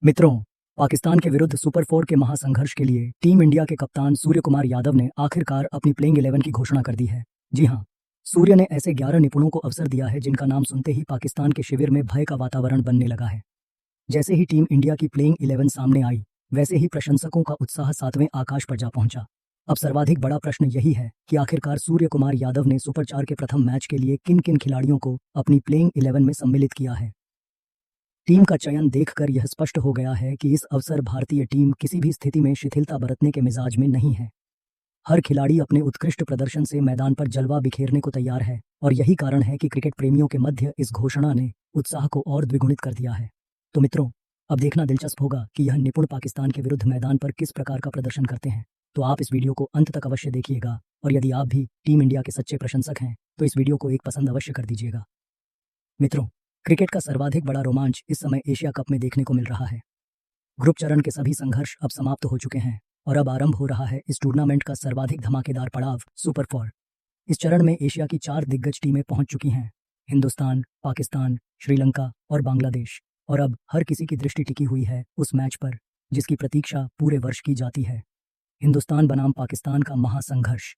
मित्रों, पाकिस्तान के विरुद्ध सुपर 4 के महासंघर्ष के लिए टीम इंडिया के कप्तान सूर्य कुमार यादव ने आखिरकार अपनी प्लेइंग 11 की घोषणा कर दी है। जी हां, सूर्य ने ऐसे 11 निपुणों को अवसर दिया है जिनका नाम सुनते ही पाकिस्तान के शिविर में भय का वातावरण बनने लगा है। जैसे ही टीम इंडिया की प्लेइंग 11 सामने आई, वैसे ही प्रशंसकों का उत्साह 7वें आकाश पर जा पहुंचा। अब सर्वाधिक बड़ा प्रश्न यही है कि आखिरकार सूर्य कुमार यादव ने सुपर 4 के प्रथम मैच के लिए किन किन खिलाड़ियों को अपनी प्लेइंग 11 में सम्मिलित किया है। टीम का चयन देखकर यह स्पष्ट हो गया है कि इस अवसर भारतीय टीम किसी भी स्थिति में शिथिलता बरतने के मिजाज में नहीं है। हर खिलाड़ी अपने उत्कृष्ट प्रदर्शन से मैदान पर जलवा बिखेरने को तैयार है और यही कारण है कि क्रिकेट प्रेमियों के मध्य इस घोषणा ने उत्साह को और द्विगुणित कर दिया है। तो मित्रों, अब देखना दिलचस्प होगा कि यह निपुण पाकिस्तान के विरुद्ध मैदान पर किस प्रकार का प्रदर्शन करते हैं। तो आप इस वीडियो को अंत तक अवश्य देखिएगा और यदि आप भी टीम इंडिया के सच्चे प्रशंसक हैं तो इस वीडियो को एक पसंद अवश्य कर दीजिएगा। मित्रों, क्रिकेट का सर्वाधिक बड़ा रोमांच इस समय एशिया कप में देखने को मिल रहा है। ग्रुप चरण के सभी संघर्ष अब समाप्त हो चुके हैं और अब आरंभ हो रहा है इस टूर्नामेंट का सर्वाधिक धमाकेदार पड़ाव सुपर 4। इस चरण में एशिया की 4 दिग्गज टीमें पहुंच चुकी हैं: हिंदुस्तान, पाकिस्तान, श्रीलंका और बांग्लादेश। और अब हर किसी की दृष्टि टिकी हुई है उस मैच पर जिसकी प्रतीक्षा पूरे वर्ष की जाती है, हिंदुस्तान बनाम पाकिस्तान का महासंघर्ष।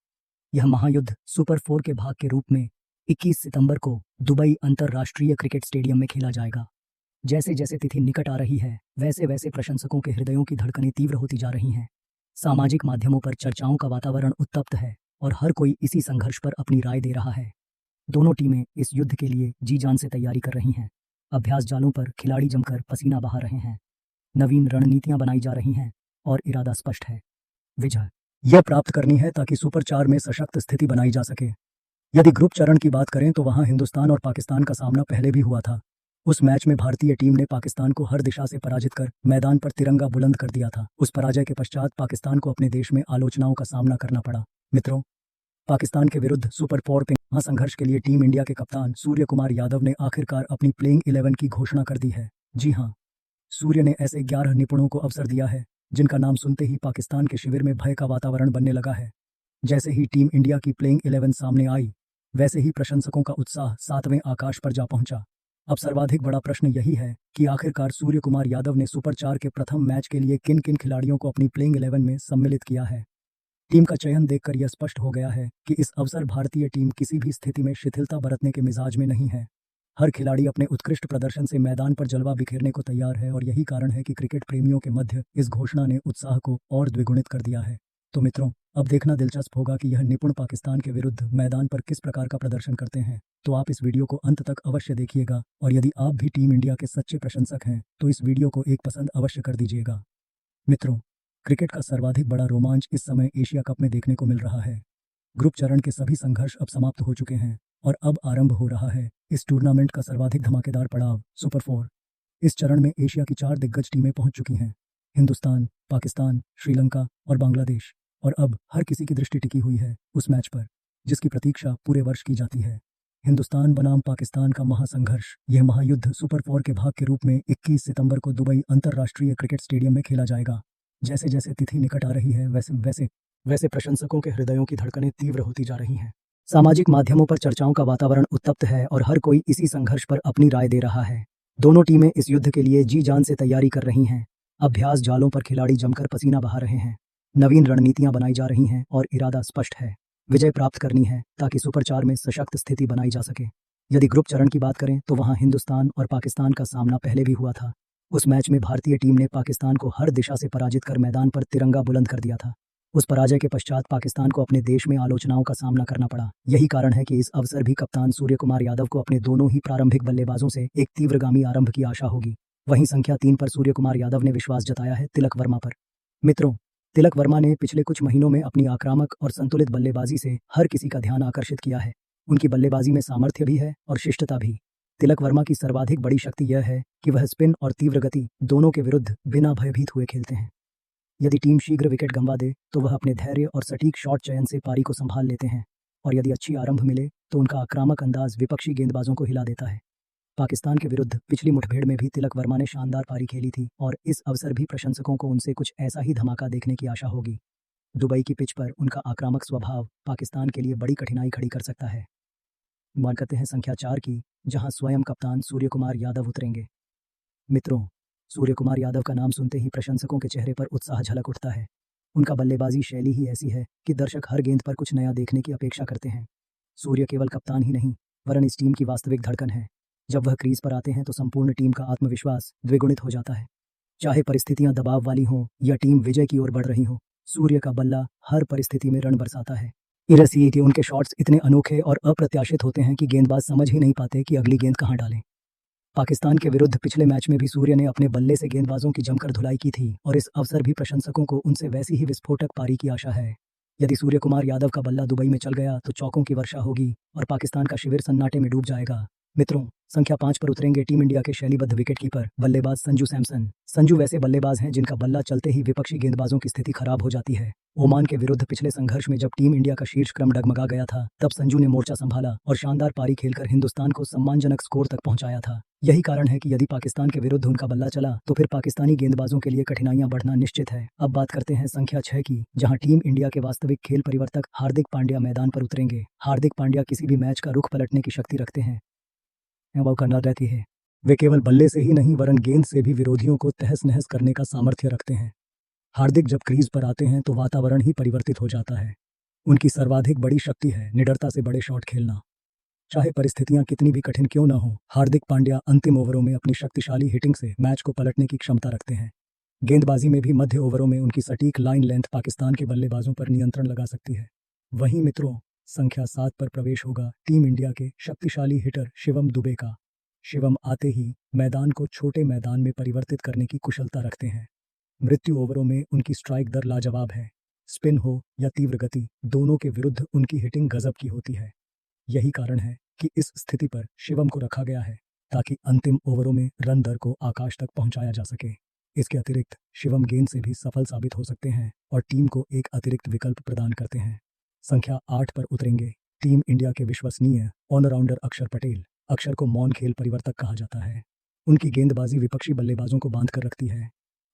यह महायुद्ध सुपर 4 के भाग के रूप में 21 सितंबर को दुबई अंतरराष्ट्रीय क्रिकेट स्टेडियम में खेला जाएगा। जैसे जैसे तिथि निकट आ रही है, वैसे वैसे प्रशंसकों के हृदयों की धड़कनें तीव्र होती जा रही हैं। सामाजिक माध्यमों पर चर्चाओं का वातावरण उत्तप्त है और हर कोई इसी संघर्ष पर अपनी राय दे रहा है। दोनों टीमें इस युद्ध के लिए जी जान से तैयारी कर रही हैं। अभ्यास जालों पर खिलाड़ी जमकर पसीना बहा रहे हैं, नवीन रणनीतियां बनाई जा रही हैं और इरादा स्पष्ट है: विजय यह प्राप्त करनी है ताकि सुपर 4 में सशक्त स्थिति बनाई जा सके। यदि ग्रुप चरण की बात करें तो वहां हिंदुस्तान और पाकिस्तान का सामना पहले भी हुआ था। उस मैच में भारतीय टीम ने पाकिस्तान को हर दिशा से पराजित कर मैदान पर तिरंगा बुलंद कर दिया था। उस पराजय के पश्चात पाकिस्तान को अपने देश में आलोचनाओं का सामना करना पड़ा। मित्रों, पाकिस्तान के विरुद्ध सुपर 4 के महासंघर्ष के लिए टीम इंडिया के कप्तान सूर्य कुमार यादव ने आखिरकार अपनी प्लेइंग 11 की घोषणा कर दी है। जी हां, सूर्य ने ऐसे 11 निपुणों को अवसर दिया है जिनका नाम सुनते ही पाकिस्तान के शिविर में भय का वातावरण बनने लगा है। जैसे ही टीम इंडिया की प्लेइंग 11 सामने आई, वैसे ही प्रशंसकों का उत्साह 7वें आकाश पर जा पहुंचा। अब सर्वाधिक बड़ा प्रश्न यही है कि आखिरकार सूर्य कुमार यादव ने सुपर 4 के प्रथम मैच के लिए किन किन खिलाड़ियों को अपनी प्लेइंग 11 में सम्मिलित किया है। टीम का चयन देखकर यह स्पष्ट हो गया है कि इस अवसर भारतीय टीम किसी भी स्थिति में शिथिलता बरतने के मिजाज में नहीं है। हर खिलाड़ी अपने उत्कृष्ट प्रदर्शन से मैदान पर जलवा बिखेरने को तैयार है और यही कारण है कि क्रिकेट प्रेमियों के मध्य इस घोषणा ने उत्साह को और द्विगुणित कर दिया है। तो मित्रों, अब देखना दिलचस्प होगा कि यह निपुण पाकिस्तान के विरुद्ध मैदान पर किस प्रकार का प्रदर्शन करते हैं। तो आप इस वीडियो को अंत तक अवश्य देखिएगा और यदि आप भी टीम इंडिया के सच्चे प्रशंसक हैं तो इस वीडियो को एक पसंद अवश्य कर दीजिएगा। मित्रों, क्रिकेट का सर्वाधिक बड़ा रोमांच इस समय एशिया कप में देखने को मिल रहा है। ग्रुप चरण के सभी संघर्ष अब समाप्त हो चुके हैं और अब आरंभ हो रहा है इस टूर्नामेंट का सर्वाधिक धमाकेदार पड़ाव सुपर 4। इस चरण में एशिया की 4 दिग्गज टीमें पहुंच चुकी हैं: हिंदुस्तान, पाकिस्तान, श्रीलंका और बांग्लादेश। और अब हर किसी की दृष्टि टिकी हुई है उस मैच पर जिसकी प्रतीक्षा पूरे वर्ष की जाती है, हिंदुस्तान बनाम पाकिस्तान का महासंघर्ष। यह महायुद्ध सुपर 4 के भाग के रूप में 21 सितंबर को दुबई अंतरराष्ट्रीय क्रिकेट स्टेडियम में खेला जाएगा। जैसे जैसे तिथि निकट आ रही है, वैसे वैसे प्रशंसकों के हृदयों की धड़कनें तीव्र होती जा रही हैं। सामाजिक माध्यमों पर चर्चाओं का वातावरण उत्तप्त है और हर कोई इसी संघर्ष पर अपनी राय दे रहा है। दोनों टीमें इस युद्ध के लिए जी जान से तैयारी कर रही हैं। अभ्यास जालों पर खिलाड़ी जमकर पसीना बहा रहे हैं, नवीन रणनीतियां बनाई जा रही हैं और इरादा स्पष्ट है: विजय प्राप्त करनी है ताकि सुपर 4 में सशक्त स्थिति बनाई जा सके। यदि ग्रुप चरण की बात करें तो वहां हिंदुस्तान और पाकिस्तान का सामना पहले भी हुआ था। उस मैच में भारतीय टीम ने पाकिस्तान को हर दिशा से पराजित कर मैदान पर तिरंगा बुलंद कर दिया था। उस पराजय के पश्चात पाकिस्तान को अपने देश में आलोचनाओं का सामना करना पड़ा। यही कारण है कि इस अवसर भी कप्तान सूर्य कुमार यादव को अपने दोनों ही प्रारंभिक बल्लेबाजों से एक तीव्रगामी आरंभ की आशा होगी। वहीं संख्या 3 पर सूर्य कुमार यादव ने विश्वास जताया है तिलक वर्मा पर। मित्रों, तिलक वर्मा ने पिछले कुछ महीनों में अपनी आक्रामक और संतुलित बल्लेबाजी से हर किसी का ध्यान आकर्षित किया है। उनकी बल्लेबाजी में सामर्थ्य भी है और शिष्टता भी। तिलक वर्मा की सर्वाधिक बड़ी शक्ति यह है कि वह स्पिन और तीव्र गति दोनों के विरुद्ध बिना भयभीत हुए खेलते हैं। यदि टीम शीघ्र विकेट गंवा दे तो वह अपने धैर्य और सटीक शॉट चयन से पारी को संभाल लेते हैं और यदि अच्छी आरंभ मिले तो उनका आक्रामक अंदाज विपक्षी गेंदबाजों को हिला देता है। पाकिस्तान के विरुद्ध पिछली मुठभेड़ में भी तिलक वर्मा ने शानदार पारी खेली थी और इस अवसर भी प्रशंसकों को उनसे कुछ ऐसा ही धमाका देखने की आशा होगी। दुबई की पिच पर उनका आक्रामक स्वभाव पाकिस्तान के लिए बड़ी कठिनाई खड़ी कर सकता है। मान करते हैं संख्या 4 की, जहां स्वयं कप्तान सूर्य कुमार यादव उतरेंगे। मित्रों, सूर्य कुमार यादव का नाम सुनते ही प्रशंसकों के चेहरे पर उत्साह झलक उठता है। उनका बल्लेबाजी शैली ही ऐसी है कि दर्शक हर गेंद पर कुछ नया देखने की अपेक्षा करते हैं। सूर्य केवल कप्तान ही नहीं, वरन इस टीम की वास्तविक धड़कन है। जब वह क्रीज पर आते हैं तो संपूर्ण टीम का आत्मविश्वास द्विगुणित हो जाता है। चाहे परिस्थितियां दबाव वाली हों या टीम विजय की ओर बढ़ रही हो, सूर्य का बल्ला हर परिस्थिति में रण बरसाता है। इरसीटी उनके शॉट्स इतने अनोखे और अप्रत्याशित होते हैं कि गेंदबाज समझ ही नहीं पाते कि अगली गेंद कहां डालें। पाकिस्तान के विरुद्ध पिछले मैच में भी सूर्य ने अपने बल्ले से गेंदबाजों की जमकर धुलाई की थी और इस अवसर भी प्रशंसकों को उनसे वैसी ही विस्फोटक पारी की आशा है। यदि सूर्य कुमार यादव का बल्ला दुबई में चल गया तो चौकों की वर्षा होगी और पाकिस्तान का शिविर सन्नाटे में डूब जाएगा। मित्रों, संख्या 5 पर उतरेंगे टीम इंडिया के शैलीबद्ध विकेटकीपर बल्लेबाज संजू सैमसन। संजू वैसे बल्लेबाज हैं जिनका बल्ला चलते ही विपक्षी गेंदबाजों की स्थिति खराब हो जाती है। ओमान के विरुद्ध पिछले संघर्ष में जब टीम इंडिया का शीर्ष क्रम डगमगा गया था, तब संजू ने मोर्चा संभाला और शानदार पारी खेलकर हिंदुस्तान को सम्मानजनक स्कोर तक पहुंचाया था। यही कारण है कि यदि पाकिस्तान के विरुद्ध उनका बल्ला चला तो फिर पाकिस्तानी गेंदबाजों के लिए कठिनाइयां बढ़ना निश्चित है। अब बात करते हैं संख्या 6 की, जहां टीम इंडिया के वास्तविक खेल परिवर्तक हार्दिक पांड्या मैदान पर उतरेंगे। हार्दिक पांड्या किसी भी मैच का रुख पलटने की शक्ति रखते हैं। वो करना रहती है। वे केवल बल्ले से ही नहीं वरन गेंद से भी विरोधियों को तहस नहस करने का सामर्थ्य रखते हैं। हार्दिक जब क्रीज पर आते हैं तो वातावरण ही परिवर्तित हो जाता है। उनकी सर्वाधिक बड़ी शक्ति है निडरता से बड़े शॉट खेलना। चाहे परिस्थितियां कितनी भी कठिन क्यों न हो, हार्दिक पांड्या अंतिम ओवरों में अपनी शक्तिशाली हिटिंग से मैच को पलटने की क्षमता रखते हैं। गेंदबाजी में भी मध्य ओवरों में उनकी सटीक लाइन लेंथ पाकिस्तान के बल्लेबाजों पर नियंत्रण लगा सकती है। वहीं मित्रों, संख्या 7 पर प्रवेश होगा टीम इंडिया के शक्तिशाली हिटर शिवम दुबे का। शिवम आते ही मैदान को छोटे मैदान में परिवर्तित करने की कुशलता रखते हैं। मृत्यु ओवरों में उनकी स्ट्राइक दर लाजवाब है। स्पिन हो या तीव्र गति, दोनों के विरुद्ध उनकी हिटिंग गजब की होती है। यही कारण है कि इस स्थिति पर शिवम को रखा गया है ताकि अंतिम ओवरों में रन दर को आकाश तक पहुंचाया जा सके। इसके अतिरिक्त शिवम गेंद से भी सफल साबित हो सकते हैं और टीम को एक अतिरिक्त विकल्प प्रदान करते हैं। संख्या 8 पर उतरेंगे टीम इंडिया के विश्वसनीय ऑलराउंडर अक्षर पटेल। अक्षर को मौन खेल परिवर्तक कहा जाता है। उनकी गेंदबाजी विपक्षी बल्लेबाजों को बांध कर रखती है।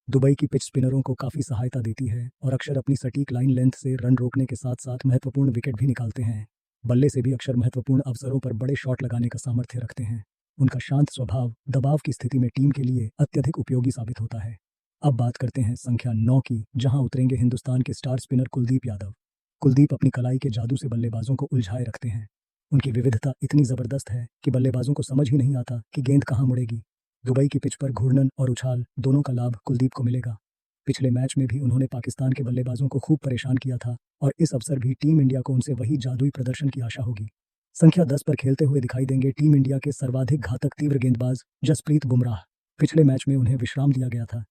दुबई की पिच स्पिनरों को काफ़ी सहायता देती है और अक्षर अपनी सटीक लाइन लेंथ से रन रोकने के साथ साथ महत्वपूर्ण विकेट भी निकालते हैं। बल्ले से भी अक्षर महत्वपूर्ण अवसरों पर बड़े शॉट लगाने का सामर्थ्य रखते हैं। उनका शांत स्वभाव दबाव की स्थिति में टीम के लिए अत्यधिक उपयोगी साबित होता है। अब बात करते हैं संख्या 9 की, जहां उतरेंगे हिंदुस्तान के स्टार स्पिनर कुलदीप यादव। कुलदीप अपनी कलाई के जादू से बल्लेबाजों को उलझाए रखते हैं। उनकी विविधता इतनी ज़बरदस्त है कि बल्लेबाजों को समझ ही नहीं आता कि गेंद कहाँ मुड़ेगी। दुबई की पिच पर घूर्णन और उछाल दोनों का लाभ कुलदीप को मिलेगा। पिछले मैच में भी उन्होंने पाकिस्तान के बल्लेबाजों को खूब परेशान किया था और इस अवसर भी टीम इंडिया को उनसे वही जादुई प्रदर्शन की आशा होगी। संख्या 10 पर खेलते हुए दिखाई देंगे टीम इंडिया के सर्वाधिक घातक तीव्र गेंदबाज जसप्रीत बुमराह। पिछले मैच में उन्हें विश्राम दिया गया था,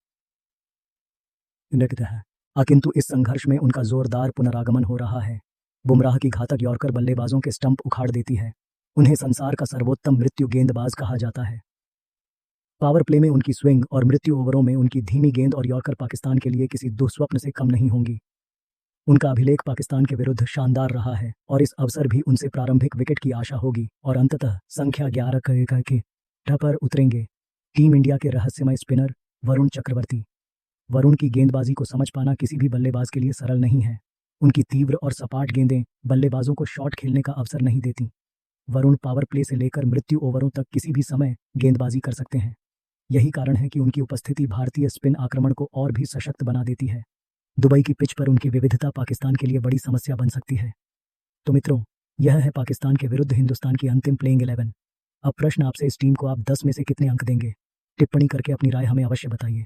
किंतु इस संघर्ष में उनका जोरदार पुनरागमन हो रहा है। बुमराह की घातक यॉर्कर बल्लेबाजों के स्टंप उखाड़ देती है। उन्हें संसार का सर्वोत्तम मृत्यु गेंदबाज कहा जाता है। पावर प्ले में उनकी स्विंग और मृत्यु ओवरों में उनकी धीमी गेंद और यॉर्कर पाकिस्तान के लिए किसी दुस्वप्न से कम नहीं होंगी। उनका अभिलेख पाकिस्तान के विरुद्ध शानदार रहा है और इस अवसर भी उनसे प्रारंभिक विकेट की आशा होगी। और अंततः संख्या 11 के पर उतरेंगे टीम इंडिया के रहस्यमय स्पिनर वरुण चक्रवर्ती। वरुण की गेंदबाजी को समझ पाना किसी भी बल्लेबाज के लिए सरल नहीं है। उनकी तीव्र और सपाट गेंदें बल्लेबाजों को शॉट खेलने का अवसर नहीं देती। वरुण पावर प्ले से लेकर मृत्यु ओवरों तक किसी भी समय गेंदबाजी कर सकते हैं। यही कारण है कि उनकी उपस्थिति भारतीय स्पिन आक्रमण को और भी सशक्त बना देती है। दुबई की पिच पर उनकी विविधता पाकिस्तान के लिए बड़ी समस्या बन सकती है। तो मित्रों, यह है पाकिस्तान के विरुद्ध हिंदुस्तान की अंतिम प्लेइंग 11। अब प्रश्न आपसे, इस टीम को आप 10 में से कितने अंक देंगे? टिप्पणी करके अपनी राय हमें अवश्य बताइए।